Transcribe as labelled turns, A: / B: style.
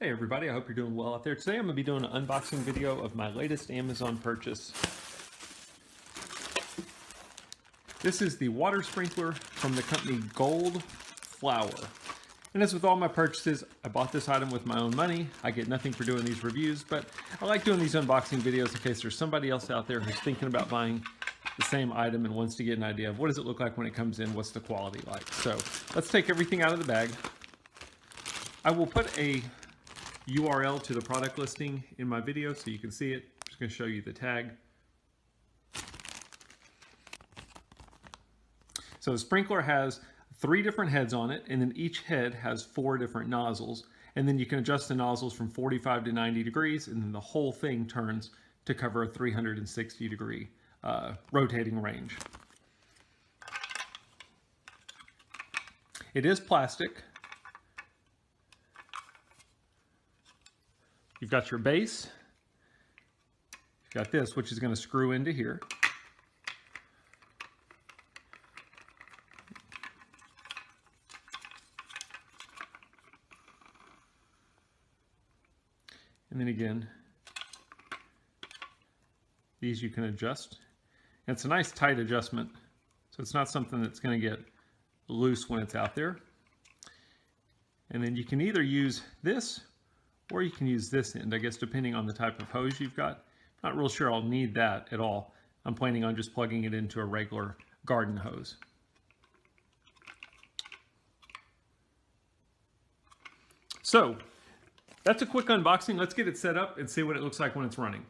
A: Hey everybody, I hope you're doing well out there. Today I'm going to be doing an unboxing video of my latest Amazon purchase. This is the water sprinkler from the company GOLDFLOWER. And as with all my purchases, I bought this item with my own money. I get nothing for doing these reviews, but I like doing these unboxing videos in case there's somebody else out there who's thinking about buying the same item and wants to get an idea of what does it look like when it comes in, what's the quality like. So let's take everything out of the bag. I will put a URL to the product listing in my video so you can see it. I'm just going to show you the tag. So the sprinkler has 3 different heads on it, and then each head has 4 different nozzles, and then you can adjust the nozzles from 45 to 90 degrees, and then the whole thing turns to cover a 360 degree rotating range. It is plastic. You've got your base, you've got this, which is going to screw into here. And then again, these you can adjust. And it's a nice tight adjustment, so it's not something that's going to get loose when it's out there. And then you can either use this or you can use this end, I guess, depending on the type of hose you've got. Not real sure I'll need that at all. I'm planning on just plugging it into a regular garden hose. So that's a quick unboxing. Let's get it set up and see what it looks like when it's running.